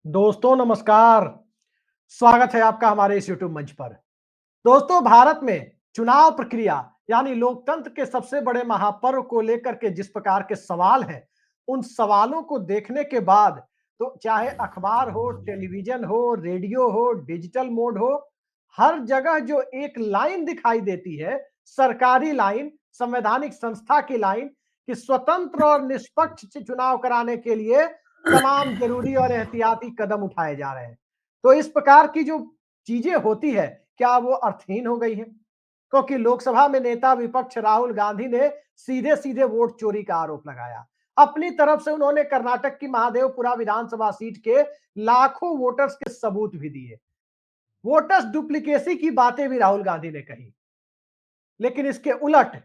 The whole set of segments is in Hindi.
दोस्तों नमस्कार। स्वागत है आपका हमारे इस यूट्यूब मंच पर। दोस्तों, भारत में चुनाव प्रक्रिया यानी लोकतंत्र के सबसे बड़े महापर्व को लेकर के जिस प्रकार के सवाल हैं, उन सवालों को देखने के बाद तो चाहे अखबार हो, टेलीविजन हो, रेडियो हो, डिजिटल मोड हो, हर जगह जो एक लाइन दिखाई देती है, सरकारी लाइन, संवैधानिक संस्था की लाइन कि स्वतंत्र और निष्पक्ष चुनाव कराने के लिए तमाम जरूरी और एहतियाती कदम उठाए जा रहे हैं। तो इस प्रकार की जो चीजें होती है, क्या वो अर्थहीन हो गई है? क्योंकि लोकसभा में नेता विपक्ष राहुल गांधी ने सीधे-सीधे वोट चोरी का आरोप लगाया। अपनी तरफ से उन्होंने कर्नाटक की महादेवपुरा विधानसभा सीट के लाखों वोटर्स के सबूत भी दिए। वोटर्स डुप्लीकेसी की बातें भी राहुल गांधी ने कही। लेकिन इसके उलट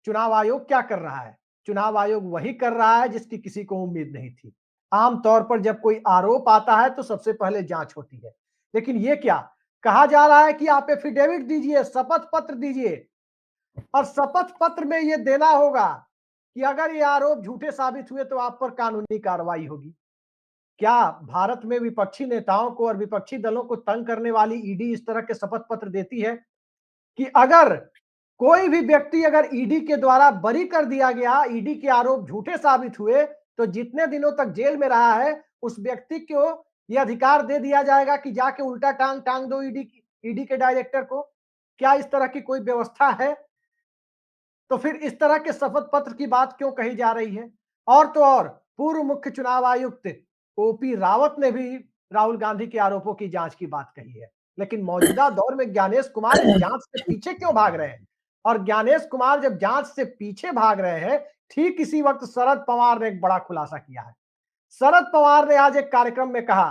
चुनाव आयोग क्या कर रहा है? चुनाव आयोग वही कर रहा है जिसकी किसी को उम्मीद नहीं थी। आमतौर पर जब कोई आरोप आता है तो सबसे पहले जांच होती है। लेकिन ये क्या? कहा जा रहा है कि आप एफिडेविट दीजिए, शपथ पत्र दीजिए और शपथ पत्र में ये देना होगा कि अगर ये आरोप झूठे साबित हुए तो आप पर कानूनी कार्रवाई होगी। क्या भारत में विपक्षी नेताओं को और विपक्षी दलों को तंग करने वाली ईडी इस तरह के शपथ पत्र देती है कि अगर कोई भी व्यक्ति अगर ईडी के द्वारा बरी कर दिया गया, ईडी के आरोप झूठे साबित हुए, तो जितने दिनों तक जेल में रहा है, उस व्यक्ति को यह अधिकार दे दिया जाएगा कि जाके उल्टा टांग टांग दो ईडी के डायरेक्टर को। क्या इस तरह की कोई व्यवस्था है? तो फिर इस तरह के शपथ पत्र की बात क्यों कही जा रही है? और तो और पूर्व मुख्य चुनाव आयुक्त ओपी रावत ने भी राहुल गांधी के आरोपों की जांच की बात कही है। लेकिन मौजूदा दौर में ज्ञानेश कुमार इस जांच से पीछे क्यों भाग रहे हैं? और ज्ञानेश कुमार जब जांच से पीछे भाग रहे हैं, ठीक इसी वक्त शरद पवार ने एक बड़ा खुलासा किया है। शरद पवार ने आज एक कार्यक्रम में कहा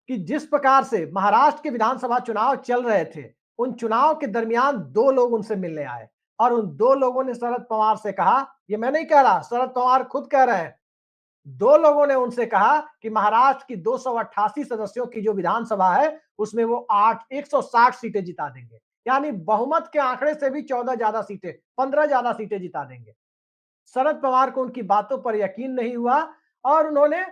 कि जिस प्रकार से महाराष्ट्र के विधानसभा चुनाव चल रहे थे, उन चुनाव के दरमियान 2 लोग उनसे मिलने आए और उन 2 लोगों ने शरद पवार से कहा, ये मैं नहीं कह रहा, शरद पवार खुद कह रहे हैं। 2 लोगों ने उनसे कहा कि महाराष्ट्र की 288 सदस्यों की जो विधानसभा है, उसमें वो 160 सीटें जिता देंगे। यानी बहुमत के आंकड़े से भी 14 ज्यादा सीटें, 15 ज्यादा सीटें जिता देंगे। शरद पवार को उनकी बातों पर यकीन नहीं हुआ और उन्होंने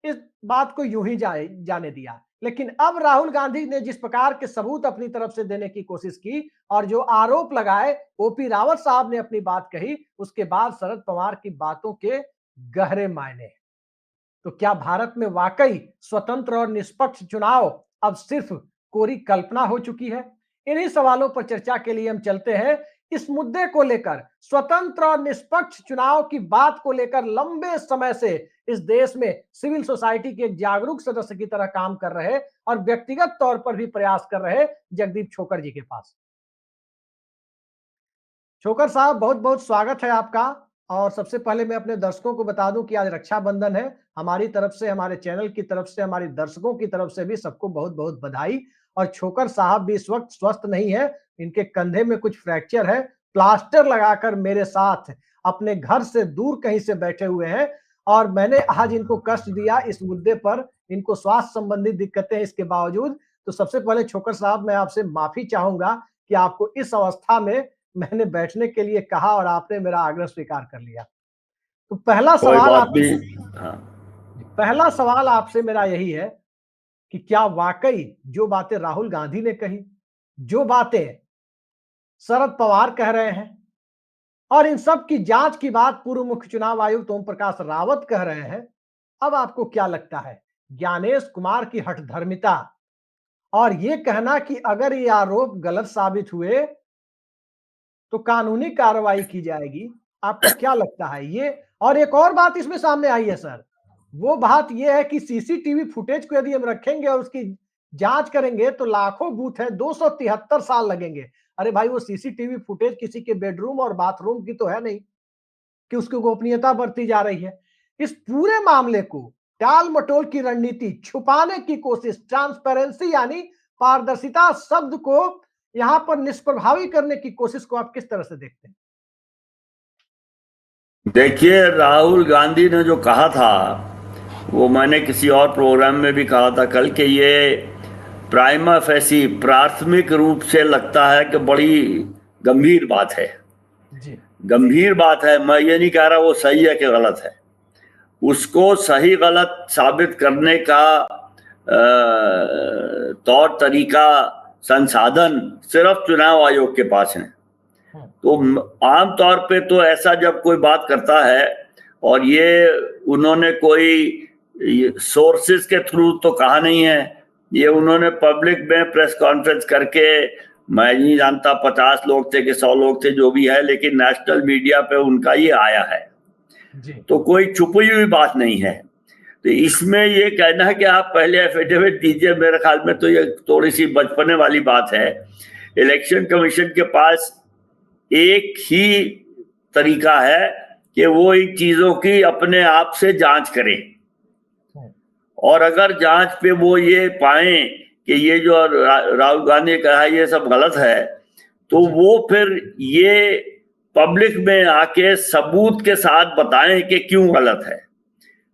इस बात को यूं ही जाने दिया। लेकिन अब राहुल गांधी ने जिस प्रकार के सबूत अपनी तरफ से देने की कोशिश की और जो आरोप लगाए, ओपी रावत साहब ने अपनी बात कही, उसके बाद शरद पवार की बातों के गहरे मायने हैं। तो क्या भारत में वाकई स्वतंत्र और निष्पक्ष चुनाव अब सिर्फ कोरी कल्पना हो चुकी है? इन्हीं सवालों पर चर्चा के लिए हम चलते हैं। इस मुद्दे को लेकर, स्वतंत्र और निष्पक्ष चुनाव की बात को लेकर लंबे समय से इस देश में सिविल सोसाइटी के एक जागरूक सदस्य की तरह काम कर रहे और व्यक्तिगत तौर पर भी प्रयास कर रहे जगदीप छोकर जी के पास। छोकर साहब, बहुत बहुत स्वागत है आपका। और सबसे पहले मैं अपने दर्शकों को बता दूं कि आज रक्षाबंधन है। हमारी तरफ से, हमारे चैनल की तरफ से, हमारे दर्शकों की तरफ से भी सबको बहुत बहुत बधाई। और छोकर साहब भी इस वक्त स्वस्थ नहीं है, इनके कंधे में कुछ फ्रैक्चर है, प्लास्टर लगाकर मेरे साथ अपने घर से दूर कहीं से बैठे हुए हैं। और मैंने आज इनको कष्ट दिया इस मुद्दे पर, इनको स्वास्थ्य संबंधी दिक्कतें हैं इसके बावजूद। तो सबसे पहले छोकर साहब, मैं आपसे माफी चाहूंगा कि आपको इस अवस्था में मैंने बैठने के लिए कहा और आपने मेरा आग्रह स्वीकार कर लिया। तो कोई बात नहीं। हाँ, पहला सवाल आपसे मेरा यही है कि क्या वाकई जो बातें राहुल गांधी ने कही, जो बातें शरद पवार कह रहे हैं और इन सब की जांच की बात पूर्व मुख्य चुनाव आयुक्त ओम प्रकाश रावत कह रहे हैं, अब आपको क्या लगता है? ज्ञानेश कुमार की हठधर्मिता और ये कहना कि अगर ये आरोप गलत साबित हुए तो कानूनी कार्रवाई की जाएगी, आपको क्या लगता है ये? और एक और बात इसमें सामने आई है सर, वो बात ये है कि सीसीटीवी फुटेज को यदि हम रखेंगे और उसकी जांच करेंगे तो लाखों बूथ है, 273 साल लगेंगे। अरे भाई, वो सीसीटीवी फुटेज किसी के बेडरूम और बाथरूम की तो है नहीं कि उसकी गोपनीयता बरती जा रही है। इस पूरे मामले को टाल मटोल की रणनीति, छुपाने की कोशिश, ट्रांसपेरेंसी यानी पारदर्शिता शब्द को यहां पर निष्प्रभावी करने की कोशिश को आप किस तरह से देखते हैं? देखिए, राहुल गांधी ने जो कहा था वो मैंने किसी और प्रोग्राम में भी कहा था कल के, ये प्राइमा फेसी प्राथमिक रूप से लगता है कि बड़ी गंभीर बात है। जी। गंभीर बात है, मैं ये नहीं कह रहा वो सही है कि गलत है। उसको सही गलत साबित करने का तौर तरीका, संसाधन सिर्फ चुनाव आयोग के पास है। तो आम तौर पे तो ऐसा जब कोई बात करता है, और ये उन्होंने कोई सोर्सेज के थ्रू तो कहा नहीं है, ये उन्होंने पब्लिक में प्रेस कॉन्फ्रेंस करके, मैं नहीं जानता 50 लोग थे कि 100 लोग थे, जो भी है, लेकिन नेशनल मीडिया पे उनका ये आया है जी। तो कोई छुपी हुई बात नहीं है। तो इसमें ये कहना है कि आप पहले एफिडेविट दीजिए, मेरे ख्याल में तो ये थोड़ी सी बचपने वाली बात है। इलेक्शन कमीशन के पास एक ही तरीका है कि वो इन चीजों की अपने आप से जांच करें, और अगर जांच पे वो ये पाएं कि ये जो राहुल गांधी कहा है ये सब गलत है, तो वो फिर ये पब्लिक में आके सबूत के साथ बताएं कि क्यों गलत है।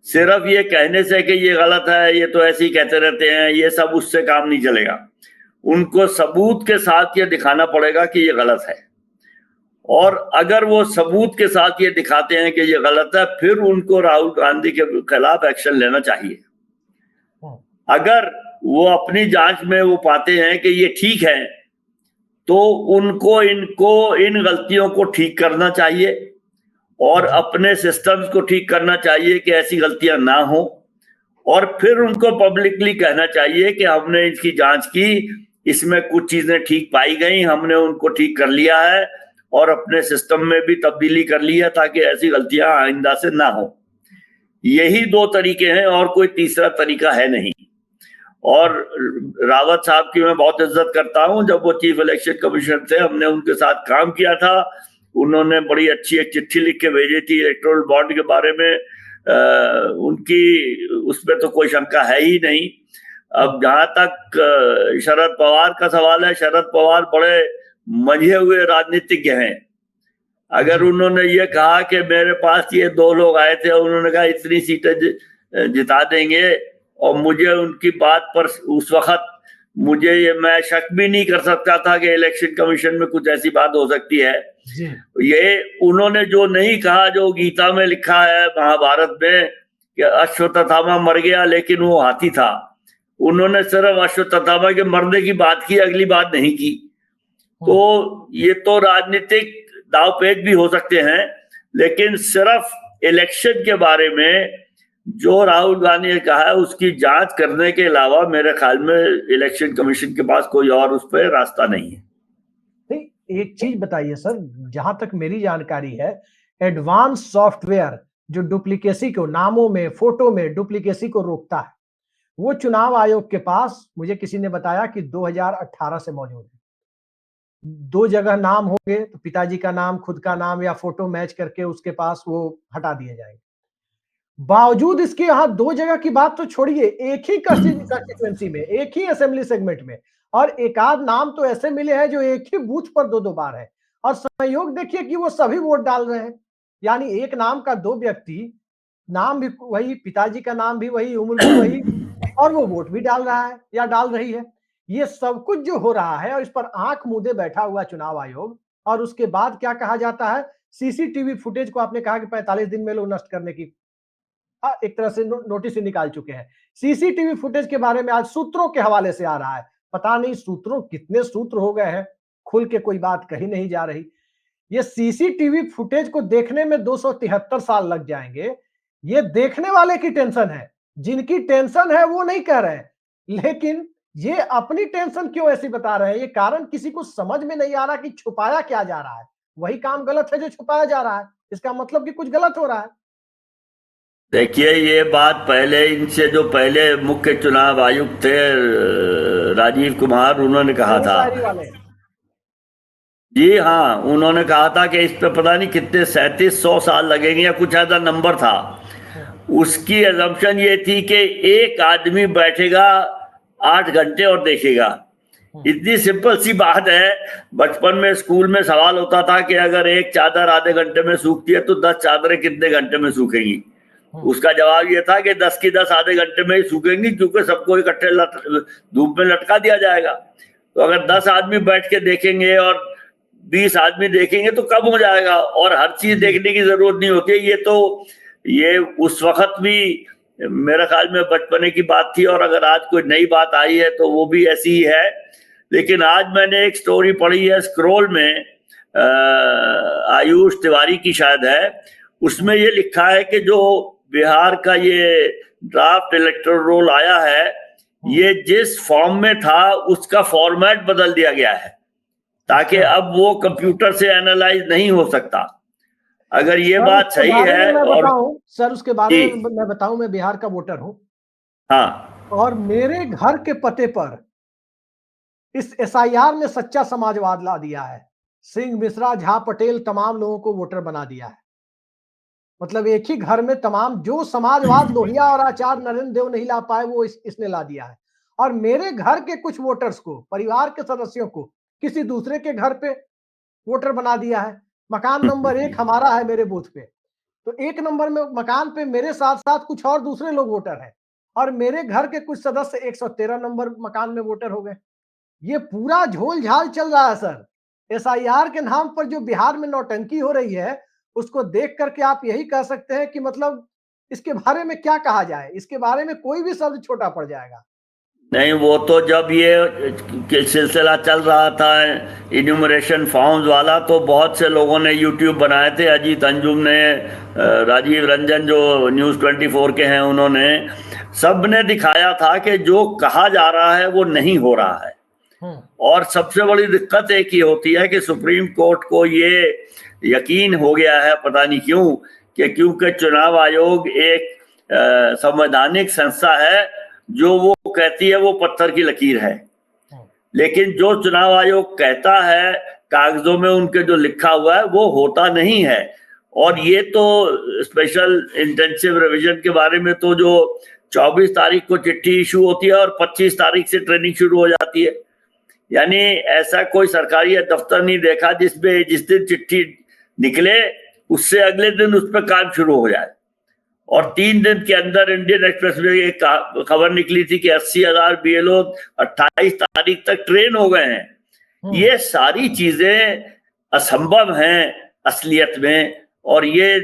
सिर्फ ये कहने से कि ये गलत है, ये तो ऐसे ही कहते रहते हैं, ये सब उससे काम नहीं चलेगा। उनको सबूत के साथ ये दिखाना पड़ेगा कि ये गलत है, और अगर वो सबूत के साथ ये दिखाते हैं कि ये गलत है, फिर उनको राहुल गांधी के खिलाफ एक्शन लेना चाहिए। अगर वो अपनी जांच में वो पाते हैं कि ये ठीक है, तो उनको इन गलतियों को ठीक करना चाहिए, और अपने सिस्टम्स को ठीक करना चाहिए कि ऐसी गलतियां ना हो, और फिर उनको पब्लिकली कहना चाहिए कि हमने इसकी जांच की, इसमें कुछ चीजें ठीक पाई गई, हमने उनको ठीक कर लिया है, और अपने सिस्टम में भी तब्दीली कर ली है, ताकि ऐसी गलतियां आइंदा से ना हो। यही दो तरीके हैं, और कोई तीसरा तरीका है नहीं। और रावत साहब की मैं बहुत इज्जत करता हूं। जब वो चीफ इलेक्शन कमिश्नर थे, हमने उनके साथ काम किया था। उन्होंने बड़ी अच्छी एक चिट्ठी लिख के भेजी थी इलेक्टोरल बॉन्ड के बारे में। उनकी उसमें तो कोई शंका है ही नहीं। अब जहां तक शरद पवार का सवाल है, शरद पवार बड़े मंझे हुए राजनीतिज्ञ हैं। अगर उन्होंने ये कहा कि मेरे पास ये 2 लोग आए थे, उन्होंने कहा इतनी सीटें जिता देंगे, और मुझे उनकी बात पर उस वक्त मैं शक भी नहीं कर सकता था कि इलेक्शन कमीशन में कुछ ऐसी बात हो सकती है। ये उन्होंने जो नहीं कहा, जो गीता में लिखा है, महाभारत में, कि अश्वत्थामा मर गया लेकिन वो हाथी था, उन्होंने सिर्फ अश्वत्थामा के मरने की बात की, अगली बात नहीं की। तो ये तो राजनीतिक दावपेच भी हो सकते हैं, लेकिन सिर्फ इलेक्शन के बारे में जो राहुल गांधी ने कहा है उसकी जांच करने के अलावा मेरे ख्याल में इलेक्शन कमीशन के पास कोई और उस पर रास्ता नहीं है। नहीं, एक चीज बताइए सर, जहां तक मेरी जानकारी है, एडवांस सॉफ्टवेयर जो डुप्लीकेसी को, नामों में, फोटो में डुप्लीकेसी को रोकता है, वो चुनाव आयोग के पास, मुझे किसी ने बताया कि 2018 से मौजूद है। 2 जगह नाम होंगे, तो पिताजी का नाम, खुद का नाम या फोटो मैच करके उसके पास वो हटा दिए जाएंगे। बावजूद इसके यहाँ 2 जगह की बात तो छोड़िए, एक ही कंस्टिट्यूएंसी में, एक ही असेंबली सेगमेंट में, और एक आध नाम तो ऐसे मिले हैं जो एक ही बूथ पर 2-2 बार है, और संयोग देखिए कि वो सभी वोट डाल रहे हैं। यानी एक नाम का 2 व्यक्ति, नाम भी वही, पिताजी का नाम भी वही, उम्र भी वही, और वो वोट भी डाल रहा है या डाल रही है। ये सब कुछ जो हो रहा है, और इस पर आंख मूंदे बैठा हुआ चुनाव आयोग, और उसके बाद क्या कहा जाता है, सीसीटीवी फुटेज को आपने कहा कि 45 दिन में लोग नष्ट करने की एक तरह से नोटिस ही निकाल चुके हैं। सीसीटीवी फुटेज के बारे में आज सूत्रों के हवाले से आ रहा है, पता नहीं सूत्रों कितने सूत्र हो गए हैं, खुल के कोई बात कही नहीं जा रही। ये सीसीटीवी फुटेज को देखने में 273 साल लग जाएंगे, ये देखने वाले की टेंशन है, जिनकी टेंशन है वो नहीं कह रहे हैं, लेकिन ये अपनी टेंशन क्यों ऐसी बता रहे हैं, ये कारण किसी को समझ में नहीं आ रहा कि छुपाया क्या जा रहा है। वही काम गलत है जो छुपाया जा रहा है, इसका मतलब कि कुछ गलत हो रहा है। देखिए, ये बात पहले, इनसे जो पहले मुख्य चुनाव आयुक्त थे राजीव कुमार, उन्होंने कहा था। जी हाँ, उन्होंने कहा था कि इस पे पता नहीं कितने 3700 साल लगेंगे या कुछ ऐसा नंबर था। उसकी अजम्पशन ये थी कि एक आदमी बैठेगा 8 घंटे और देखेगा। इतनी सिंपल सी बात है। बचपन में स्कूल में सवाल होता था कि अगर एक चादर आधे घंटे में सूखती है तो 10 चादरें कितने घंटे में सूखेंगी। उसका जवाब ये था कि 10 की 10 आधे घंटे में ही सूखेंगी, क्योंकि सबको इकट्ठे धूप में लटका दिया जाएगा। तो अगर 10 आदमी बैठ के देखेंगे और 20 आदमी देखेंगे तो कम हो जाएगा, और हर चीज देखने की जरूरत नहीं होती। ये तो ये उस वक्त भी मेरा ख्याल में बचपने की बात थी, और अगर आज कोई नई बात आई है तो वो भी ऐसी ही है। लेकिन आज मैंने एक स्टोरी पढ़ी है स्क्रॉल में, आयुष तिवारी की शायद है, उसमें ये लिखा है कि जो बिहार का ये ड्राफ्ट इलेक्टोरल रोल आया है, ये जिस फॉर्म में था उसका फॉर्मेट बदल दिया गया है, ताकि अब वो कंप्यूटर से एनालाइज नहीं हो सकता। अगर ये बात सही है, और सर उसके बारे में मैं बताऊं, मैं बिहार का वोटर हूं। हाँ, और मेरे घर के पते पर इस एसआईआर ने सच्चा समाजवाद ला दिया है। सिंह, मिश्रा, झा, पटेल तमाम लोगों को वोटर बना दिया है। मतलब एक ही घर में तमाम जो समाजवाद लोहिया और आचार्य नरेंद्र देव नहीं ला पाए, वो इसने ला दिया है। और मेरे घर के कुछ वोटर्स को, परिवार के सदस्यों को किसी दूसरे के घर पे वोटर बना दिया है। मकान नंबर 1 हमारा है मेरे बूथ पे, तो 1 नंबर में मकान पे मेरे साथ साथ कुछ और दूसरे लोग वोटर हैं, और मेरे घर के कुछ सदस्य 113 नंबर मकान में वोटर हो गए। ये पूरा झोल झाल चल रहा है सर। एसआईआर के नाम पर जो बिहार में नौटंकी हो रही है, उसको देख करके आप यही कह सकते हैं कि मतलब इसके बारे में क्या कहा जाए, इसके बारे में कोई भी शब्द छोटा पड़ जाएगा। नहीं, वो तो जब ये सिलसिला चल रहा था इन्यूमरेशन फॉर्म्स वाला, तो बहुत से लोगों ने यूट्यूब बनाए थे। अजीत अंजुम ने, राजीव रंजन जो न्यूज़ 24 के हैं, उन्होंने, सब ने दिखाया था कि जो कहा जा रहा है वो नहीं हो रहा है। और सबसे बड़ी दिक्कत एक ही होती है कि सुप्रीम कोर्ट को ये यकीन हो गया है, पता नहीं क्यों, कि क्योंकि चुनाव आयोग एक संवैधानिक संस्था है, जो वो कहती है वो पत्थर की लकीर है। लेकिन जो चुनाव आयोग कहता है, कागजों में उनके जो लिखा हुआ है वो होता नहीं है। और ये तो स्पेशल इंटेंसिव रिवीजन के बारे में तो जो 24 तारीख को चिट्ठी इशू होती है और 25 तारीख से ट्रेनिंग शुरू हो जाती है, यानी ऐसा कोई सरकारी दफ्तर नहीं देखा जिसमें जिस दिन चिट्ठी निकले उससे अगले दिन उस पर काम शुरू हो जाए। और 3 दिन के अंदर इंडियन एक्सप्रेस में एक खबर निकली थी कि 80,000 बीएलओ 28 तारीख तक ट्रेन हो गए हैं। ये सारी चीजें असंभव हैं असलियत में, और ये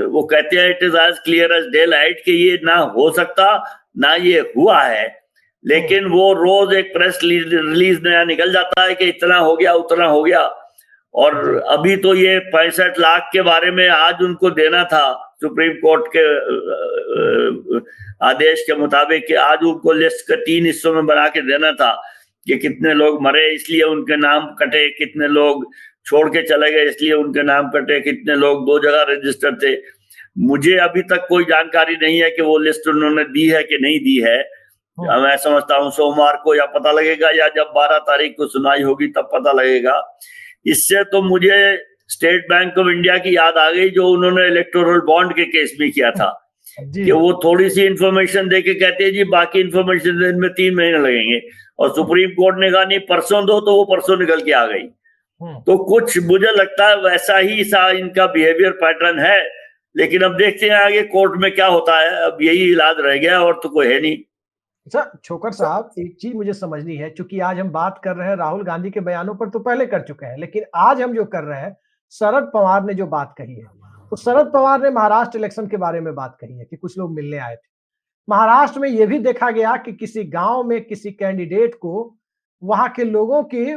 वो कहते हैं it is as clear as daylight कि ये ना हो सकता, ना ये हुआ है। लेकिन वो रोज एक प्रेस रिलीज नया निकल जाता है कि इतना हो गया, उतना हो गया। और अभी तो ये 65 लाख के बारे में आज उनको देना था, सुप्रीम कोर्ट के आदेश के मुताबिक, कि आज उनको लिस्ट के 3 हिस्सों में बना के देना था कि कितने लोग मरे इसलिए उनके नाम कटे, कितने लोग छोड़ के चले गए इसलिए उनके नाम कटे, कितने लोग 2 जगह रजिस्टर थे। मुझे अभी तक कोई जानकारी नहीं है कि वो लिस्ट उन्होंने दी है कि नहीं दी है। मैं समझता हूँ सोमवार को या पता लगेगा, या जब 12 तारीख को सुनाई होगी तब पता लगेगा। इससे तो मुझे स्टेट बैंक ऑफ इंडिया की याद आ गई, जो उन्होंने इलेक्टोरल बॉन्ड के केस में किया था, कि वो थोड़ी सी इंफॉर्मेशन देके कहते हैं जी बाकी इंफॉर्मेशन देने में 3 महीने लगेंगे, और सुप्रीम कोर्ट ने कहा नहीं परसों दो, तो वो परसों निकल के आ गई। तो कुछ मुझे लगता है वैसा ही सा इनका बिहेवियर पैटर्न है। लेकिन अब देखते हैं आगे कोर्ट में क्या होता है। अब यही इलाज रह गया और तो कोई है नहीं। सर छोकर साहब, एक चीज मुझे समझनी है, क्योंकि आज हम बात कर रहे हैं राहुल गांधी के बयानों पर तो पहले कर चुके हैं, लेकिन आज हम जो कर रहे हैं, शरद पवार ने जो बात कही है, तो शरद पवार ने महाराष्ट्र इलेक्शन के बारे में बात कही है कि कुछ लोग मिलने आए थे। महाराष्ट्र में यह भी देखा गया कि किसी गांव में किसी कैंडिडेट को वहां के लोगों की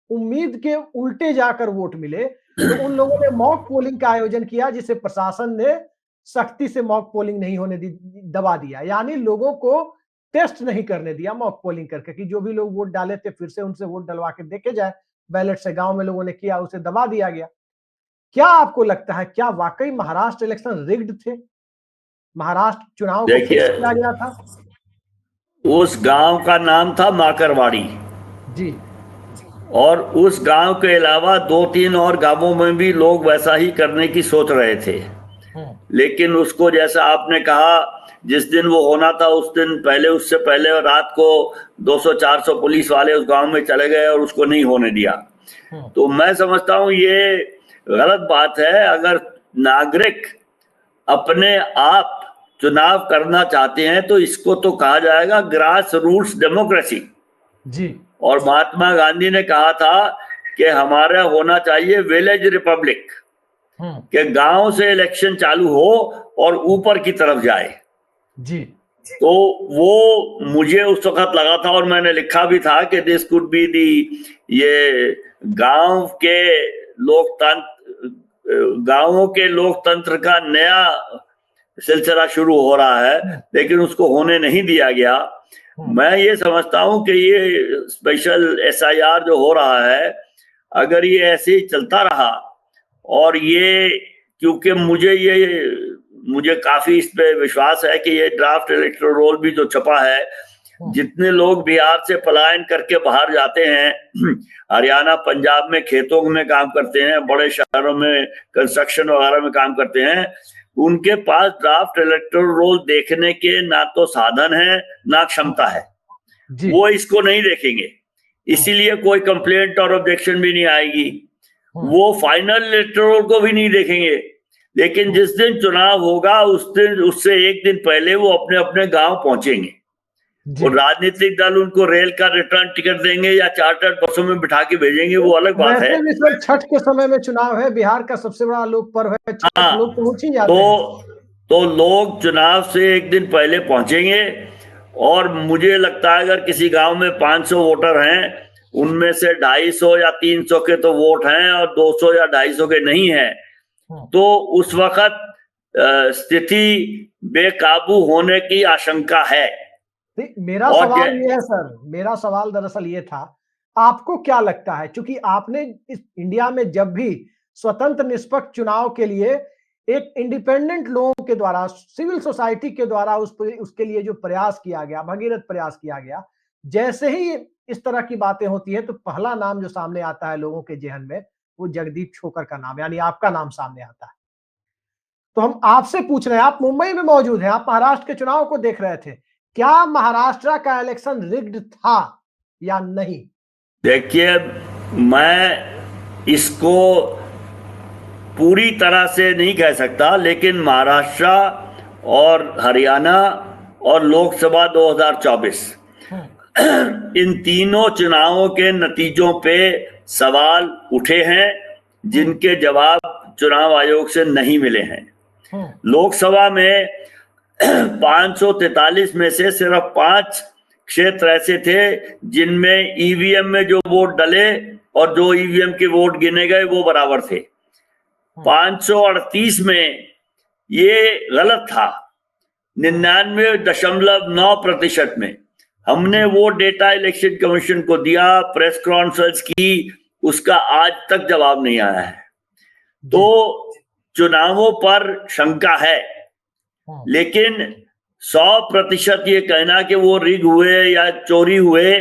उम्मीद के उल्टे जाकर वोट मिले, तो उन लोगों ने मॉक पोलिंग का आयोजन किया, जिसे प्रशासन ने सख्ती से मॉक पोलिंग नहीं होने दी, दबा दिया। यानी लोगों को टेस्ट नहीं करने दिया मॉक पोलिंग करके, कि जो भी लोग वोट डाले थे फिर से उनसे वोट डलवा के देखे जाए, बैलेट से गांव में लोगों ने किया, उसे दबा दिया गया। क्या आपको लगता है, क्या वाकई महाराष्ट्र इलेक्शन रिग्ड थे? महाराष्ट्र चुनाव को फिक्स किया गया था? उस गांव का नाम था माकरवाड़ी जी, और उस गांव के अलावा 2-3 और गांवों में भी लोग वैसा ही करने की सोच रहे थे। लेकिन उसको, जैसा आपने कहा, जिस दिन वो होना था उस दिन पहले, उससे पहले रात को 200-400 पुलिस वाले उस गांव में चले गए और उसको नहीं होने दिया। तो मैं समझता हूँ ये गलत बात है। अगर नागरिक अपने आप चुनाव करना चाहते हैं तो इसको तो कहा जाएगा ग्रास रूट्स डेमोक्रेसी जी। और महात्मा गांधी ने कहा था कि हमारा होना चाहिए विलेज रिपब्लिक, कि गांव से इलेक्शन चालू हो और ऊपर की तरफ जाए जी। तो वो मुझे उस वक्त लगा था, और मैंने लिखा भी था कि दिस कुड बी दी, ये गांव के गांवों के लोकतंत्र का नया सिलसिला शुरू हो रहा है, लेकिन उसको होने नहीं दिया गया। मैं ये समझता हूं कि ये स्पेशल एसआईआर जो हो रहा है, अगर ये ऐसे ही चलता रहा, और ये क्योंकि मुझे काफी इस पे विश्वास है कि ये ड्राफ्ट इलेक्टोरल रोल भी जो छपा है, जितने लोग बिहार से पलायन करके बाहर जाते हैं, हरियाणा पंजाब में खेतों में काम करते हैं, बड़े शहरों में कंस्ट्रक्शन वगैरह में काम करते हैं, उनके पास ड्राफ्ट इलेक्टोरल रोल देखने के ना तो साधन है ना क्षमता है। वो इसको नहीं देखेंगे, इसीलिए कोई कंप्लेंट और ऑब्जेक्शन भी नहीं आएगी। वो फाइनल इलेक्टोरल को भी नहीं देखेंगे, लेकिन जिस दिन चुनाव होगा उस दिन, उससे एक दिन पहले वो अपने अपने गांव पहुंचेंगे और राजनीतिक दल उनको रेल का रिटर्न टिकट देंगे या चार्टर्ड बसों में बिठा के भेजेंगे, वो अलग बात है। छठ के समय में चुनाव है, बिहार का सबसे बड़ा लोक पर्व है, लोग पहुंच ही जाते हैं। तो लोग चुनाव से एक दिन पहले पहुंचेंगे, और मुझे लगता है अगर किसी गांव में 500 वोटर हैं, उनमें से 250 या 300 के तो वोट हैं और 200 या 250 के नहीं है, तो उस वक्त स्थिति बेकाबू होने की आशंका है। मेरा सवाल ये है सर, मेरा सवाल दरअसल ये था, आपको क्या लगता है, क्योंकि आपने इस इंडिया में जब भी स्वतंत्र निष्पक्ष चुनाव के लिए एक इंडिपेंडेंट लोगों के द्वारा, सिविल सोसाइटी के द्वारा उसके लिए जो प्रयास किया गया, भगीरथ प्रयास किया गया, जैसे ही इस तरह की बातें होती है तो पहला नाम जो सामने आता है लोगों के जेहन में, वो जगदीप छोकर का नाम, यानी आपका नाम सामने आता है। तो हम आपसे पूछ रहे हैं, आप मुंबई में मौजूद हैं, आप महाराष्ट्र के चुनाव को देख रहे थे, क्या महाराष्ट्र का इलेक्शन रिग्ड था या नहीं? देखिए, मैं इसको पूरी तरह से नहीं कह सकता, लेकिन महाराष्ट्र और हरियाणा और लोकसभा 2024 इन तीनों चुनावों के नतीजों पे सवाल उठे हैं, जिनके जवाब चुनाव आयोग से नहीं मिले हैं। लोकसभा में 543 में से सिर्फ 5 क्षेत्र ऐसे थे जिनमें ईवीएम में जो वोट डले और जो ईवीएम के वोट गिने गए वो बराबर थे। 538 में ये गलत था। 99.9% में हमने वो डेटा इलेक्शन कमीशन को दिया, प्रेस कॉन्फ्रेंस की, उसका आज तक जवाब नहीं आया है। तो चुनावों पर शंका है, लेकिन 100% ये कहना कि वो रिग हुए या चोरी हुए,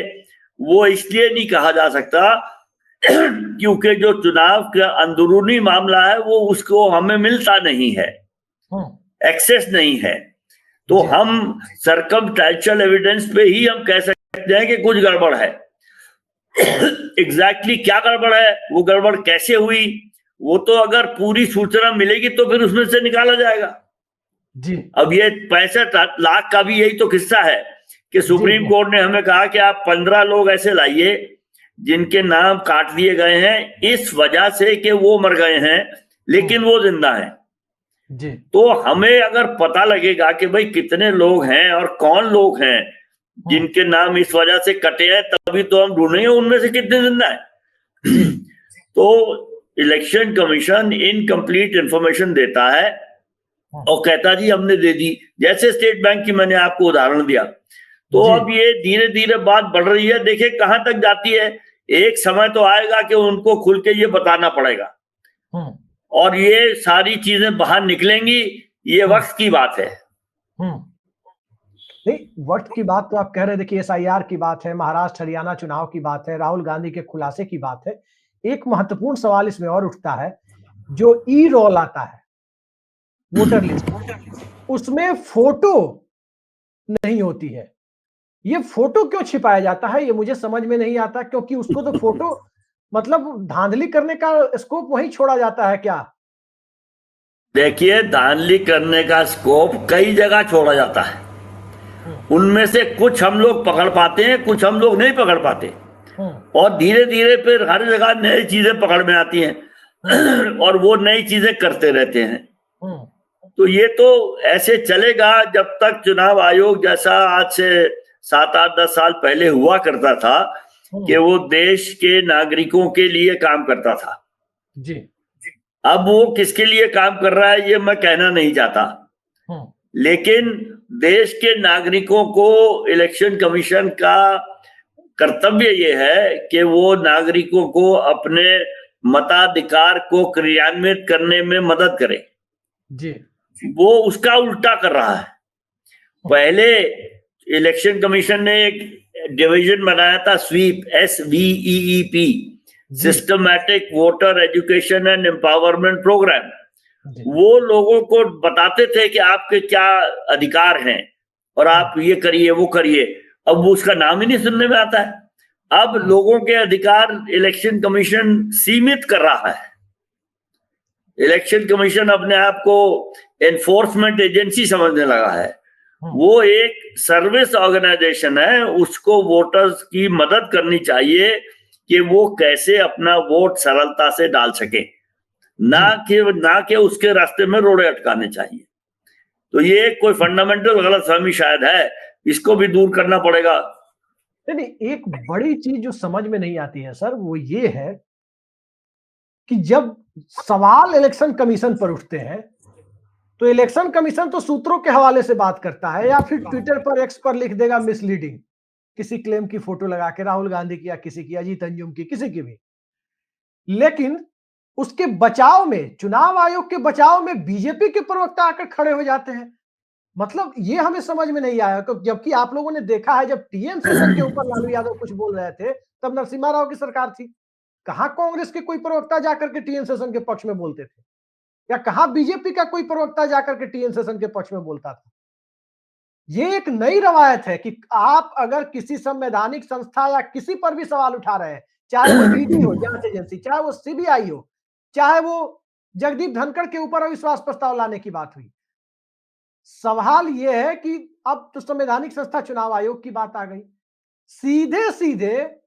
वो इसलिए नहीं कहा जा सकता क्योंकि जो चुनाव का अंदरूनी मामला है वो उसको हमें मिलता नहीं है, एक्सेस नहीं है। तो हम सर्कमस्टेंशियल एविडेंस पे ही हम कह सकते हैं कि कुछ गड़बड़ है। एग्जैक्टली क्या गड़बड़ है, वो गड़बड़ कैसे हुई, वो तो अगर पूरी सूचना मिलेगी तो फिर उसमें से निकाला जाएगा जी। अब ये 65 लाख का भी यही तो किस्सा है कि सुप्रीम कोर्ट ने हमें कहा कि आप 15 लोग ऐसे लाइए जिनके नाम काट दिए गए हैं इस वजह से कि वो मर गए हैं लेकिन वो जिंदा हैं जी। तो हमें अगर पता लगेगा कि भाई कितने लोग हैं और कौन लोग हैं जिनके नाम इस वजह से कटे हैं, तभी तो हम ढूंढेंगे उनमें से कितने जिंदा है। तो इलेक्शन कमीशन इनकम्प्लीट इंफॉर्मेशन देता है और कहता जी हमने दे दी, जैसे स्टेट बैंक की मैंने आपको उदाहरण दिया। तो अब ये धीरे धीरे बात बढ़ रही है, देखिए कहां तक जाती है। एक समय तो आएगा कि उनको खुल के ये बताना पड़ेगा और ये सारी चीजें बाहर निकलेंगी, ये वक्त की बात है। नहीं, वक्त की बात तो आप कह रहे, देखिए एसआईआर की बात है, महाराष्ट्र हरियाणा चुनाव की बात है, राहुल गांधी के खुलासे की बात है। एक महत्वपूर्ण सवाल इसमें और उठता है, जो ई रोल आता है वोटर लिस्ट, उसमें फोटो नहीं होती है। ये फोटो क्यों छिपाया जाता है, ये मुझे समझ में नहीं आता, क्योंकि उसको तो फोटो मतलब धांधली करने का स्कोप वहीं छोड़ा जाता है क्या? देखिए, धांधली करने का स्कोप कई जगह छोड़ा जाता है, उनमें से कुछ हम लोग पकड़ पाते हैं, कुछ हम लोग नहीं पकड़ पाते और धीरे धीरे फिर हर जगह नई चीजें पकड़ में आती हैं। और वो नई चीजें करते रहते हैं। तो ये तो ऐसे चलेगा जब तक चुनाव आयोग जैसा आज से 7-8-10 साल पहले हुआ करता था कि वो देश के नागरिकों के लिए काम करता था। जी। अब वो किसके लिए काम कर रहा है ये मैं कहना नहीं चाहता, लेकिन देश के नागरिकों को इलेक्शन कमीशन का कर्तव्य ये है कि वो नागरिकों को अपने मताधिकार को क्रियान्वित करने में मदद करे। जी। वो उसका उल्टा कर रहा है। पहले इलेक्शन कमीशन ने एक डिवीजन बनाया था SVEEP, SVEEP, systematic voter education and empowerment programme. वो लोगों को बताते थे कि आपके क्या अधिकार हैं और आप ये करिए वो करिए। अब वो उसका नाम ही नहीं सुनने में आता है। अब लोगों के अधिकार इलेक्शन कमीशन सीमित कर रहा है। इलेक्शन कमीशन अपने आप को एनफोर्समेंट एजेंसी समझने लगा है। वो एक सर्विस ऑर्गेनाइजेशन है, उसको वोटर्स की मदद करनी चाहिए कि वो कैसे अपना वोट सरलता से डाल सके, ना कि उसके रास्ते में रोड़े अटकाने चाहिए। तो ये कोई फंडामेंटल गलतफहमी शायद है, इसको भी दूर करना पड़ेगा। नहीं, एक बड़ी चीज जो समझ में नहीं आती है सर, वो ये है कि जब सवाल इलेक्शन कमीशन पर उठते हैं तो इलेक्शन कमीशन तो सूत्रों के हवाले से बात करता है या फिर ट्विटर पर, एक्स पर लिख देगा मिसलीडिंग, किसी क्लेम की फोटो लगा के, राहुल गांधी की या किसी की, अजीत अंजुम की, किसी की भी। लेकिन उसके बचाव में, चुनाव आयोग के बचाव में बीजेपी के प्रवक्ता आकर खड़े हो जाते हैं। मतलब ये हमें समझ में नहीं आया, जबकि आप लोगों ने देखा है जब टीएन सेशन के ऊपर लालू यादव कुछ बोल रहे थे तब नरसिम्हा राव की सरकार थी। कहां कांग्रेस के कोई प्रवक्ता जाकर के टीएन सेशन के पक्ष में बोलते थे, या कहां बीजेपी का कोई प्रवक्ता जाकर के टीएन सेशन के पक्ष में बोलता था। ये एक नई रवायत है कि आप अगर किसी संवैधानिक संस्था या किसी पर भी सवाल उठा रहे हैं, चाहे वो ईडी हो, जांच एजेंसी, चाहे वो सीबीआई हो, चाहे वो जगदीप धनखड़ के ऊपर अविश्वास प्रस्ताव लाने की बात हुई, सवाल यह है कि अब तो संवैधानिक संस्था चुनाव आयोग की बात आ गई, सीधे सीधे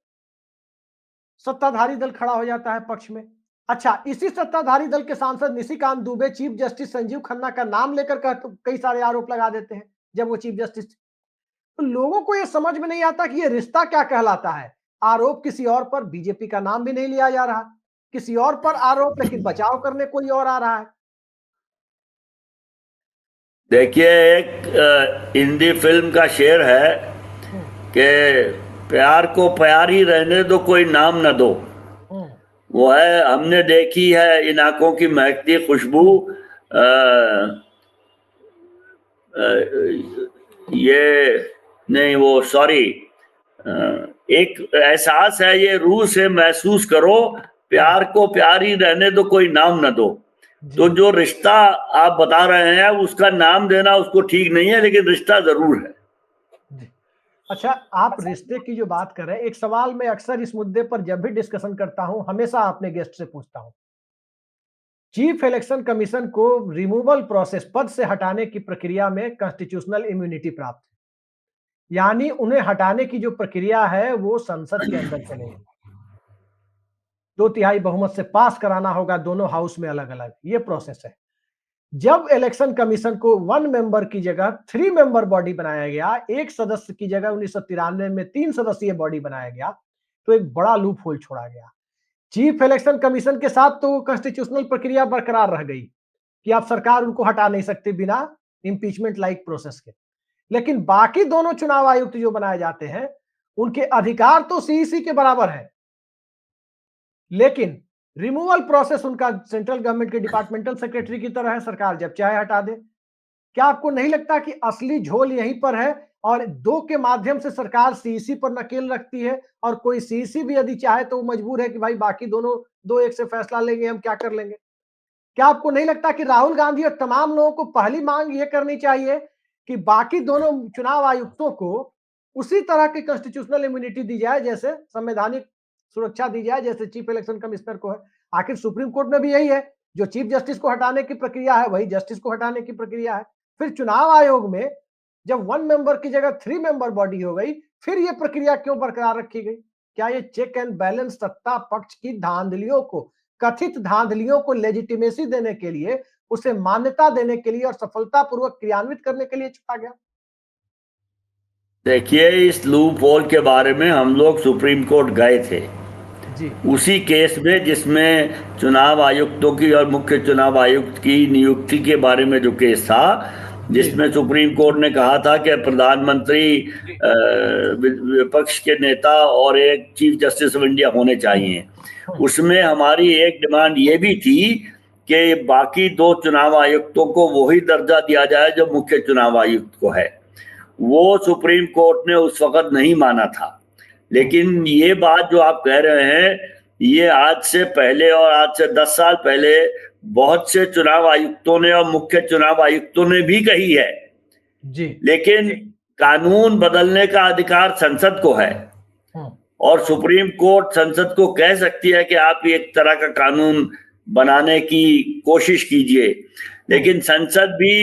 सत्ताधारी दल खड़ा हो जाता है पक्ष में। अच्छा, इसी सत्ताधारी दल के सांसद निशिकांत दुबे चीफ जस्टिस संजीव खन्ना का नाम लेकर कई सारे आरोप लगा देते हैं जब वो चीफ जस्टिस। तो लोगों को यह समझ में नहीं आता कि यह रिश्ता क्या कहलाता है। आरोप किसी और पर, बीजेपी का नाम भी नहीं लिया जा रहा, किसी और पर आरोप, लेकिन बचाव करने कोई और आ रहा है। देखिए, एक हिंदी फिल्म का शेर है कि प्यार को प्यार ही रहने दो, कोई नाम न दो। वो है, हमने देखी है इन आंखों की महकती खुशबू, ये नहीं, वो सॉरी, एक एहसास है ये रूह से महसूस करो, प्यार को प्यार ही रहने दो, कोई नाम न दो। तो जो रिश्ता आप बता रहे हैं उसका नाम देना उसको ठीक नहीं है, लेकिन रिश्ता जरूर है। अच्छा, आप रिश्ते की जो बात कर रहे हैं, एक सवाल मैं अक्सर इस मुद्दे पर जब भी डिस्कशन करता हूं हमेशा अपने गेस्ट से पूछता हूं, चीफ इलेक्शन कमीशन को रिमूवल प्रोसेस, पद से हटाने की प्रक्रिया में कॉन्स्टिट्यूशनल इम्यूनिटी प्राप्त है, यानी उन्हें हटाने की जो प्रक्रिया है वो संसद के अंदर चलेगी, 2/3 बहुमत से पास कराना होगा दोनों हाउस में अलग अलग, ये प्रोसेस है। जब इलेक्शन कमीशन को 1 मेंबर की जगह 3 मेंबर बॉडी बनाया गया, एक सदस्य की जगह 1993 में 3 सदस्यीय बॉडी बनाया गया, तो एक बड़ा लूप होल छोड़ा गया। चीफ इलेक्शन कमीशन के साथ तो कॉन्स्टिट्यूशनल प्रक्रिया बरकरार रह गई कि आप सरकार उनको हटा नहीं सकते बिना इंपीचमेंट लाइक प्रोसेस के, लेकिन बाकी दोनों चुनाव आयुक्त जो बनाए जाते हैं उनके अधिकार तो सीईसी के बराबर है, लेकिन रिमूवल प्रोसेस उनका सेंट्रल गवर्नमेंट के डिपार्टमेंटल सेक्रेटरी की तरह है, सरकार जब चाहे हटा दे। क्या आपको नहीं लगता कि असली झोल यहीं पर है और 2 के माध्यम से सरकार सीईसी पर नकेल रखती है, और कोई सीईसी भी यदि चाहे तो मजबूर है कि भाई बाकी दोनों 2-1 से फैसला लेंगे, हम क्या कर लेंगे। क्या आपको नहीं लगता कि राहुल गांधी और तमाम लोगों को पहली मांग यह करनी चाहिए कि बाकी दोनों चुनाव आयुक्तों को उसी तरह की कॉन्स्टिट्यूशनल इम्यूनिटी दी जाए, जैसे संवैधानिक सुरक्षा दी जाए जैसे चीफ इलेक्शन कमिश्नर को है। आखिर सुप्रीम कोर्ट में भी यही है, जो चीफ जस्टिस को हटाने की प्रक्रिया है वही जस्टिस को हटाने की प्रक्रिया है। फिर चुनाव आयोग में जब 1 मेंबर की जगह 3 मेंबर बॉडी हो गई, फिर यह प्रक्रिया क्यों बरकरार रखी गई? क्या ये चेक एंड बैलेंस सत्ता पक्ष की धांधलियों को कथित धांधलियों को लेजिटिमेसी देने के लिए, उसे मान्यता देने के लिए और सफलतापूर्वक क्रियान्वित करने के लिए चुना गया। देखिए, इस लूप होल के बारे में हम लोग सुप्रीम कोर्ट गए थे जी उसी केस में जिसमें चुनाव आयुक्तों की और मुख्य चुनाव आयुक्त की नियुक्ति के बारे में जो केस था, जिसमें सुप्रीम कोर्ट ने कहा था कि प्रधानमंत्री विपक्ष के नेता और एक चीफ जस्टिस ऑफ इंडिया होने चाहिए। उसमें हमारी एक डिमांड ये भी थी कि बाकी 2 चुनाव आयुक्तों को वही दर्जा दिया जाए जो मुख्य चुनाव आयुक्त को है। वो सुप्रीम कोर्ट ने उस वक्त नहीं माना था। लेकिन ये बात जो आप कह रहे हैं, ये आज से पहले और आज से 10 साल पहले बहुत से चुनाव आयुक्तों ने और मुख्य चुनाव आयुक्तों ने भी कही है जी। लेकिन कानून बदलने का अधिकार संसद को है और सुप्रीम कोर्ट संसद को कह सकती है कि आप एक तरह का कानून बनाने की कोशिश कीजिए, लेकिन संसद भी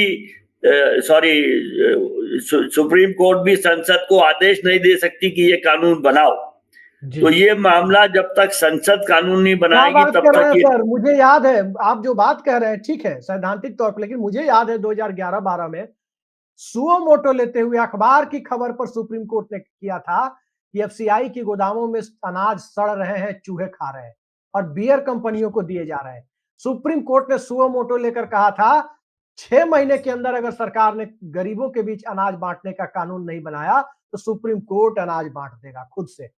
सुप्रीम कोर्ट भी संसद को आदेश नहीं दे सकती कि ये कानून बनाओ। तो ये मामला जब तक संसद कानून नहीं बनाएगी तब तक ये सर, मुझे याद है आप जो बात कह रहे हैं, ठीक है सैद्धांतिक तौर पर, लेकिन मुझे याद है 2011-12 में सुओ मोटो लेते हुए अखबार की खबर पर सुप्रीम कोर्ट ने किया था कि एफसीआई की गोदामों में अनाज सड़ रहे हैं, चूहे खा रहे हैं और बियर कंपनियों को दिए जा रहे हैं। सुप्रीम कोर्ट ने सुओ मोटो लेकर कहा था 6 महीने के अंदर अगर सरकार ने गरीबों के बीच अनाज बांटने का कानून नहीं बनाया तो सुप्रीम कोर्ट अनाज बांट देगा खुद से।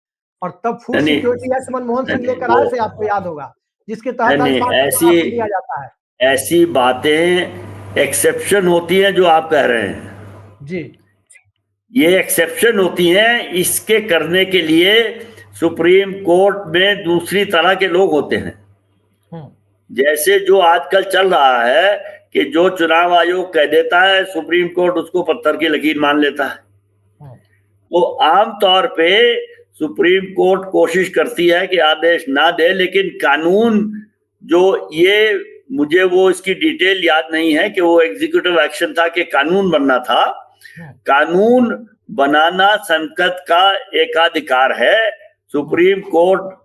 और तब food security act Manmohan Singh लेकर आए थे, आपको याद होगा, जिसके तहत ऐसी दिया जाता है। ऐसी बातें एक्सेप्शन होती हैं जो आप कह रहे हैं जी, ये एक्सेप्शन होती हैं। इसके करने के लिए सुप्रीम कोर्ट में दूसरी तरह के लोग होते हैं, जैसे जो आजकल चल रहा है कि जो चुनाव आयोग कह देता है सुप्रीम कोर्ट उसको पत्थर की लकीर मान लेता है। तो आमतौर पे सुप्रीम कोर्ट कोशिश करती है कि आदेश ना दे, लेकिन कानून जो ये मुझे वो इसकी डिटेल याद नहीं है कि वो एग्जीक्यूटिव एक्शन था कि कानून बनना था। कानून बनाना संसद का एकाधिकार है। सुप्रीम कोर्ट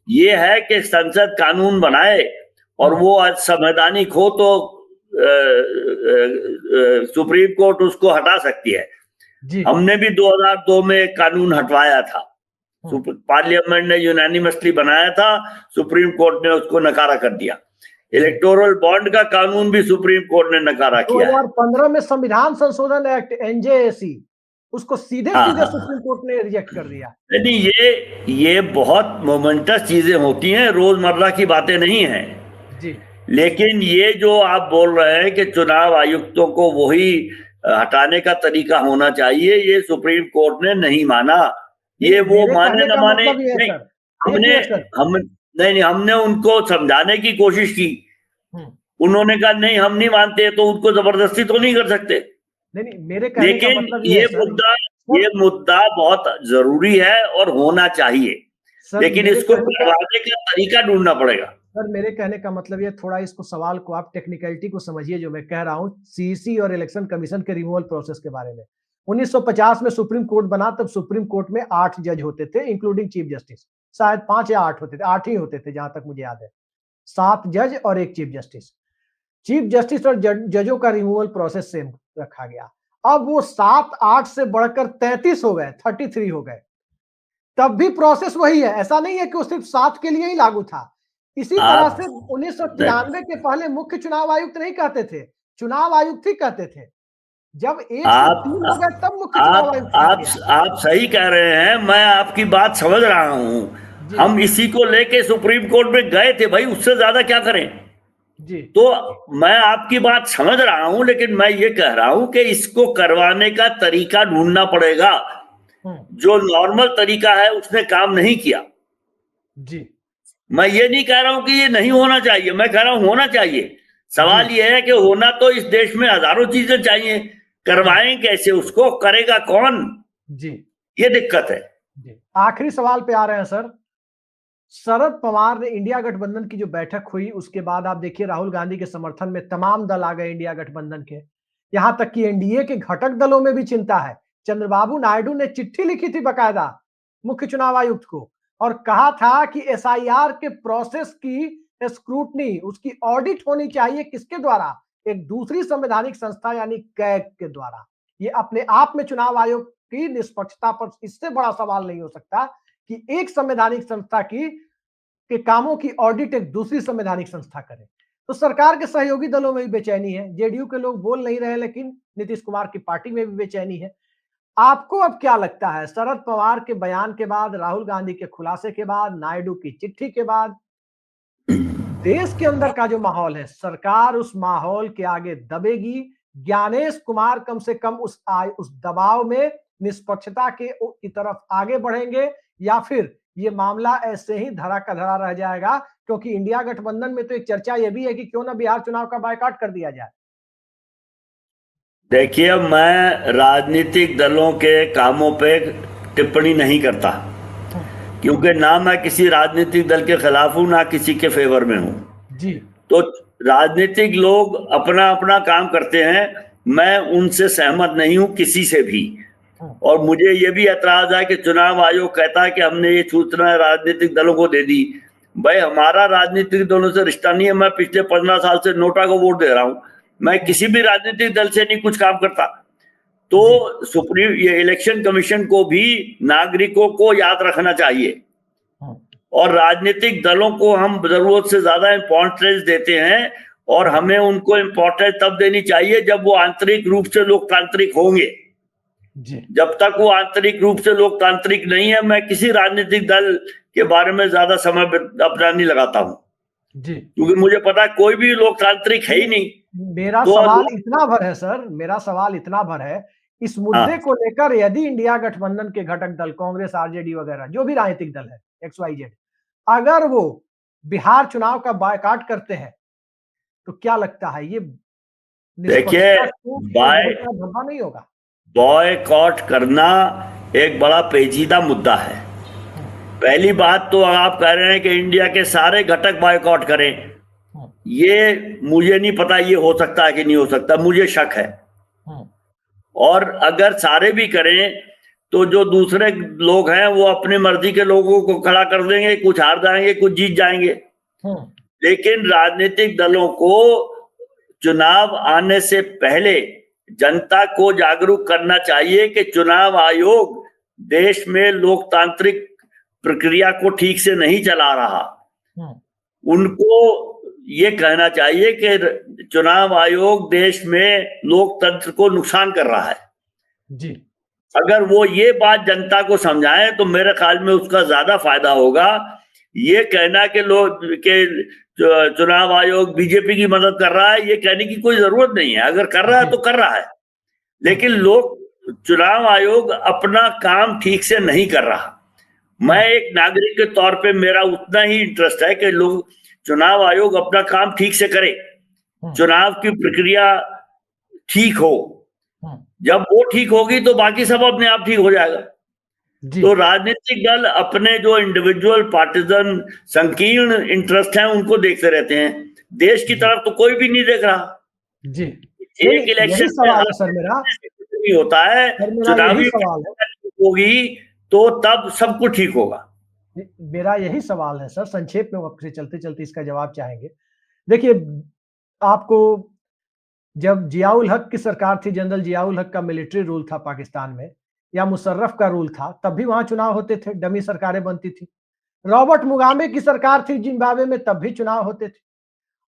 ये है कि संसद कानून बनाए और वो आज संवैधानिक हो तो सुप्रीम कोर्ट उसको हटा सकती है। हमने भी 2002 में कानून हटवाया था, पार्लियामेंट ने यूनानिमसली बनाया था, सुप्रीम कोर्ट ने उसको नकारा कर दिया। इलेक्टोरल बॉन्ड का कानून भी सुप्रीम कोर्ट ने नकारा किया है। 2015 में संविधान संशोधन एक्ट एनजेएसी उसको सीधे सुप्रीम कोर्ट ने रिजेक्ट कर दिया। नहीं, ये बहुत मोमेंटस चीजें होती हैं, रोजमर्रा की बातें नहीं हैं जी। लेकिन ये जो आप बोल रहे हैं कि चुनाव आयुक्तों को वही हटाने का तरीका होना चाहिए, ये सुप्रीम कोर्ट ने नहीं माना। ये वो माने न माने हमने उनको समझाने की कोशिश की, उन्होंने कहा नहीं हम नहीं मानते, तो उनको जबरदस्ती तो नहीं कर सकते। नहीं, मेरे कहने का मतलब ये मुद्दा बहुत जरूरी है और होना चाहिए, लेकिन इसको करवाने का तरीका ढूंढना पड़ेगा। सर मेरे कहने का मतलब ये, थोड़ा इसको सवाल को आप टेक्निकलिटी को समझिए जो मैं कह रहा हूँ सीईसी और इलेक्शन कमीशन के रिमूवल प्रोसेस के बारे में। 1950 में सुप्रीम कोर्ट बना, तब सुप्रीम कोर्ट में 8 जज होते थे इंक्लूडिंग चीफ जस्टिस, शायद 5 या 8 होते थे, 8 ही होते थे जहां तक मुझे याद है, 7 जज और 1 चीफ जस्टिस। चीफ जस्टिस और जजों का रिमूवल प्रोसेस सेम रखा गया। अब वो 7-8 से बढ़कर 33 हो गए, 33 हो गए, तब भी प्रोसेस वही है। ऐसा नहीं है कि वो सिर्फ 7 के लिए ही लागू था। इसी तरह से 1993 के पहले मुख्य चुनाव आयुक्त नहीं कहते थे, चुनाव आयुक्त ही कहते थे। जब 1 से 3 हो गए तब मुख्य चुनाव आयुक्त। आप सही कह रहे हैं, मैं आपकी बात समझ रहा हूं। हम इसी को लेके सुप्रीम कोर्ट में गए थे भाई, उससे ज्यादा क्या करें जी। तो मैं आपकी बात समझ रहा हूं, लेकिन मैं ये कह रहा हूं कि इसको करवाने का तरीका ढूंढना पड़ेगा। जो नॉर्मल तरीका है उसने काम नहीं किया जी। मैं ये नहीं कह रहा हूं कि ये नहीं होना चाहिए, मैं कह रहा हूं होना चाहिए। सवाल ये है कि होना तो इस देश में हजारों चीजें चाहिए, करवाएं कैसे, उसको करेगा कौन जी, ये दिक्कत है जी। आखिरी सवाल पे आ रहे हैं सर। शरद पवार ने इंडिया गठबंधन की जो बैठक हुई उसके बाद आप देखिए राहुल गांधी के समर्थन में तमाम दल आ गए इंडिया गठबंधन के, यहां तक कि एनडीए के घटक दलों में भी चिंता है। चंद्रबाबू नायडू ने चिट्ठी लिखी थी बकायदा मुख्य चुनाव आयुक्त को और कहा था कि एसआईआर के प्रोसेस की स्क्रूटनी, उसकी ऑडिट होनी चाहिए किसके द्वारा? एक दूसरी संवैधानिक संस्था यानी कैग के द्वारा। ये अपने आप में चुनाव आयोग की निष्पक्षता पर इससे बड़ा सवाल नहीं हो सकता कि एक संवैधानिक संस्था की के कामों की ऑडिट एक दूसरी संवैधानिक संस्था करे। तो सरकार के सहयोगी दलों में भी बेचैनी है, जेडीयू के लोग बोल नहीं रहे, लेकिन नीतीश कुमार की पार्टी में भी बेचैनी है। आपको अब क्या लगता है, शरद पवार के बयान के बाद, राहुल गांधी के खुलासे के बाद, नायडू की चिट्ठी के बाद, देश के अंदर का जो माहौल है, सरकार उस माहौल के आगे दबेगी? ज्ञानेश कुमार कम से कम उस दबाव में निष्पक्षता की तरफ आगे बढ़ेंगे, या फिर ये मामला ऐसे ही धरा का धरा रह जाएगा? क्योंकि इंडिया गठबंधन में तो एक चर्चा ये भी है कि क्यों ना बिहार चुनाव का बायकॉट कर दिया जाए। देखिए, मैं राजनीतिक दलों के कामों पे टिप्पणी नहीं करता, क्योंकि ना मैं किसी राजनीतिक दल के खिलाफ हूं, ना किसी के फेवर में हूं जी। तो राजनीतिक लोग अपना अपना काम करते हैं, मैं उनसे सहमत नहीं हूं किसी से भी। और मुझे ये भी एतराज है कि चुनाव आयोग कहता है कि हमने ये सूचना राजनीतिक दलों को दे दी। भाई, हमारा राजनीतिक दलों से रिश्ता नहीं है। मैं पिछले 15 साल से नोटा को वोट दे रहा हूं, मैं किसी भी राजनीतिक दल से नहीं कुछ काम करता। तो सुप्रीम ये इलेक्शन कमीशन को भी नागरिकों को याद रखना चाहिए, और राजनीतिक दलों को हम जरूरत से ज्यादा इंपॉर्टेंस देते हैं, और हमें उनको इंपॉर्टेंस तब देनी चाहिए जब वो आंतरिक रूप से लोकतांत्रिक होंगे। जब तक वो आंतरिक रूप से लोकतांत्रिक नहीं है, मैं किसी राजनीतिक दल के बारे में ज्यादा समय अपना नहीं लगाता हूं, क्योंकि मुझे पता है कोई भी लोकतांत्रिक है ही नहीं। मेरा सवाल इतना भर है सर, मेरा सवाल इतना भर है, इस मुद्दे को लेकर यदि इंडिया गठबंधन के घटक दल कांग्रेस, आरजेडी वगैरह जो भी राजनीतिक दल है XYZ, अगर वो बिहार चुनाव का बायकॉट करते हैं, तो क्या लगता है ये देखिए, धब्बा नहीं होगा? बॉयकॉट करना एक बड़ा पेचीदा मुद्दा है। पहली बात तो आप कह रहे हैं कि इंडिया के सारे घटक बॉयकॉट करें, ये मुझे नहीं पता ये हो सकता है कि नहीं हो सकता, मुझे शक है। और अगर सारे भी करें तो जो दूसरे लोग हैं वो अपनी मर्जी के लोगों को खड़ा कर देंगे, कुछ हार जाएंगे, कुछ जीत जाएंगे। लेकिन राजनीतिक दलों को चुनाव आने से पहले जनता को जागरूक करना चाहिए कि चुनाव आयोग देश में लोकतांत्रिक प्रक्रिया को ठीक से नहीं चला रहा। उनको ये कहना चाहिए कि चुनाव आयोग देश में लोकतंत्र को नुकसान कर रहा है जी। अगर वो ये बात जनता को समझाएं तो मेरे ख्याल में उसका ज्यादा फायदा होगा। ये कहना कि लोग के चुनाव आयोग बीजेपी की मदद कर रहा है, ये कहने की कोई जरूरत नहीं है। अगर कर रहा है तो कर रहा है, लेकिन लोग चुनाव आयोग अपना काम ठीक से नहीं कर रहा। मैं एक नागरिक के तौर पे मेरा उतना ही इंटरेस्ट है कि लोग चुनाव आयोग अपना काम ठीक से करे, चुनाव की प्रक्रिया ठीक हो। जब वो ठीक होगी तो बाकी सब अपने आप ठीक हो जाएगा। तो राजनीतिक दल अपने जो इंडिविजुअल पार्टिजन संकीर्ण इंटरेस्ट हैं उनको देखते रहते हैं, देश की तरफ तो कोई भी नहीं देख रहा जी। एक इलेक्शन सवाल है सर मेरा, नहीं होता है, चुनावी होगी तो तब सब कुछ ठीक होगा। मेरा यही सवाल है सर, संक्षेप में आपसे चलते चलते इसका जवाब चाहेंगे। देखिए, आपको जब जियाउल हक की सरकार थी, जनरल जियाउल हक का मिलिट्री रूल था पाकिस्तान में, या मुशर्रफ का रूल था, तब भी वहां चुनाव होते थे, डमी सरकारें बनती थी। रॉबर्ट मुगाबे की सरकार थी जिम्बाब्वे में, तब भी चुनाव होते थे।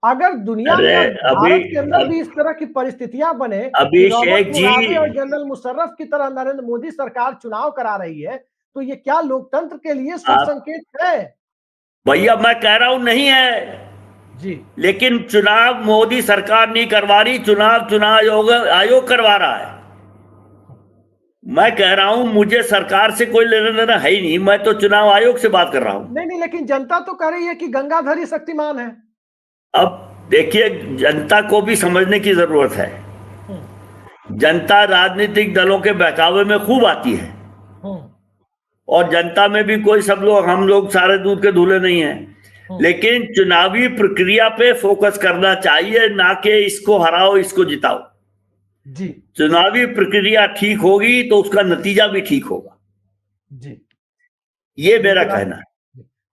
अगर दुनिया में भारत के अंदर भी इस तरह की परिस्थितियां बने कि रॉबर्ट मुगाबे और जनरल मुशर्रफ की तरह नरेंद्र मोदी सरकार चुनाव करा रही है, तो ये क्या लोकतंत्र के लिए शुभ संकेत है? भैया मैं कह रहा हूं नहीं है जी, लेकिन चुनाव मोदी सरकार नहीं करवा रही, चुनाव आयोग करवा रहा है। मैं कह रहा हूं मुझे सरकार से कोई लेना देना है ही नहीं, मैं तो चुनाव आयोग से बात कर रहा हूं। नहीं, लेकिन जनता तो कह रही है कि गंगाधर ही शक्तिमान है। अब देखिए, जनता को भी समझने की जरूरत है। जनता राजनीतिक दलों के बहकावे में खूब आती है, और जनता में भी कोई सब लोग हम लोग सारे दूध के धुले नहीं हैं, लेकिन चुनावी प्रक्रिया पे फोकस करना चाहिए, ना कि इसको हराओ इसको जिताओ जी। चुनावी प्रक्रिया ठीक होगी तो उसका नतीजा भी ठीक होगा जी, ये मेरा कहना है।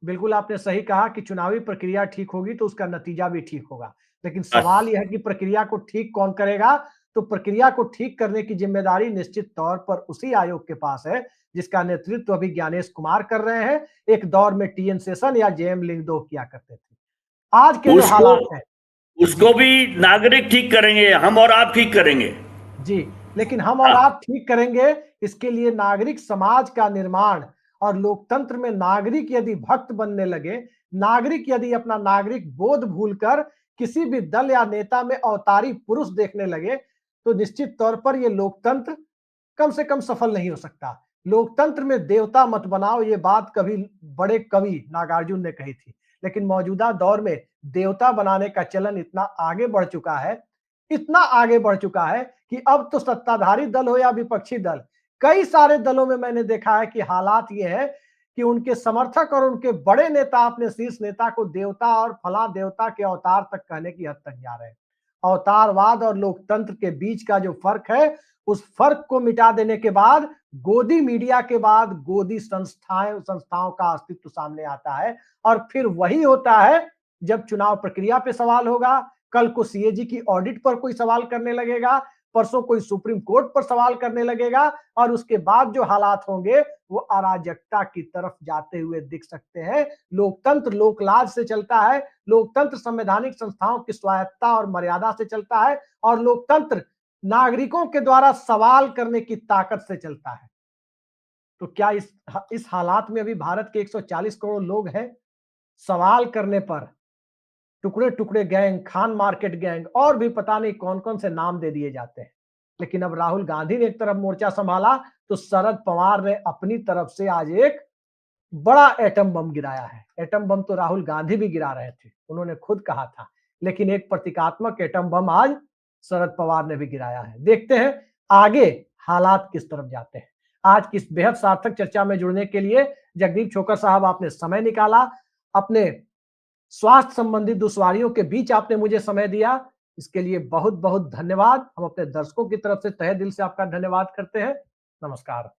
बिल्कुल आपने सही कहा कि चुनावी प्रक्रिया ठीक होगी तो उसका नतीजा भी ठीक होगा। लेकिन बस। सवाल यह है कि प्रक्रिया को ठीक कौन करेगा? तो प्रक्रिया को ठीक करने की ज़िम्मेदारी निश्चित तौर पर उसी आयोग के पास है, जिसका नेतृत्व अभी ज्ञानेश कुमार कर रहे हैं। एक दौर में टीएन शेषन या जेएम लिंगदोह किया करते थे। आज के जो उसको हालात हैं उसको जी, भी नागरिक ठीक करेंगे, हम और आप ठीक करेंगे। जी, लेकिन हम और हाँ। आप ठीक करेंगे, इसके लिए नागरिक समाज का निर्माण और लोकतंत्र में नागरिक यदि भक्त बनने लगे, नागरिक यदि अपना नागरिक बोध भूलकर किसी भी दल या नेता में अवतारी पुरुष देखने लगे, तो निश्चित तौर पर ये लोकतंत्र कम से कम सफल नहीं हो सकता। लोकतंत्र में देवता मत बनाओ, ये बात कभी बड़े कवि नागार्जुन ने कही थी। लेकिन मौजूदा दौर में देवता बनाने का चलन इतना आगे बढ़ चुका है, इतना आगे बढ़ चुका है कि अब तो सत्ताधारी दल हो या विपक्षी दल, कई सारे दलों में मैंने देखा है कि हालात ये है कि उनके समर्थक और उनके बड़े नेता अपने शीर्ष नेता को देवता और फला देवता के अवतार तक कहने की हद तक जा रहे हैं। अवतारवाद और लोकतंत्र के बीच का जो फर्क है, उस फर्क को मिटा देने के बाद गोदी मीडिया के बाद गोदी संस्थाओं का अस्तित्व सामने आता है और फिर वही होता है जब चुनाव प्रक्रिया पे सवाल होगा, कल को सीएजी की ऑडिट पर कोई सवाल करने लगेगा, परसों कोई सुप्रीम कोर्ट पर सवाल करने लगेगा और उसके बाद जो हालात होंगे वो अराजकता की तरफ जाते हुए दिख सकते हैं। लोकतंत्र लोकलाज से चलता है, लोकतंत्र संवैधानिक संस्थाओं की स्वायत्तता और मर्यादा से चलता है और लोकतंत्र नागरिकों के द्वारा सवाल करने की ताकत से चलता है। तो क्या इस हालात में अभी भारत के 140 करोड़ लोग हैं? सवाल करने पर टुकड़े-टुकड़े गैंग, खान मार्केट गैंग और भी पता नहीं कौन-कौन से नाम दे दिए जाते हैं। लेकिन अब राहुल गांधी ने एक तरफ मोर्चा संभाला, तो शरद पवार ने अपनी तरफ से आज एक बड़ा एटम बम गिराया है। एटम बम तो राहुल गांधी भी गिरा रहे थे, उन्होंने खुद कहा था। लेकिन एक प्रतीकात्मक एटम बम आज शरद पवार ने भी गिराया है। देखते हैं आगे हालात किस तरफ जाते हैं। आज की इस बेहद सार्थक चर्चा में जुड़ने के लिए जगदीप छोकर साहब आपने समय निकाला, अपने स्वास्थ्य संबंधी दुश्वारियों के बीच आपने मुझे समय दिया, इसके लिए बहुत बहुत धन्यवाद। हम अपने दर्शकों की तरफ से तहे दिल से आपका धन्यवाद करते हैं। नमस्कार।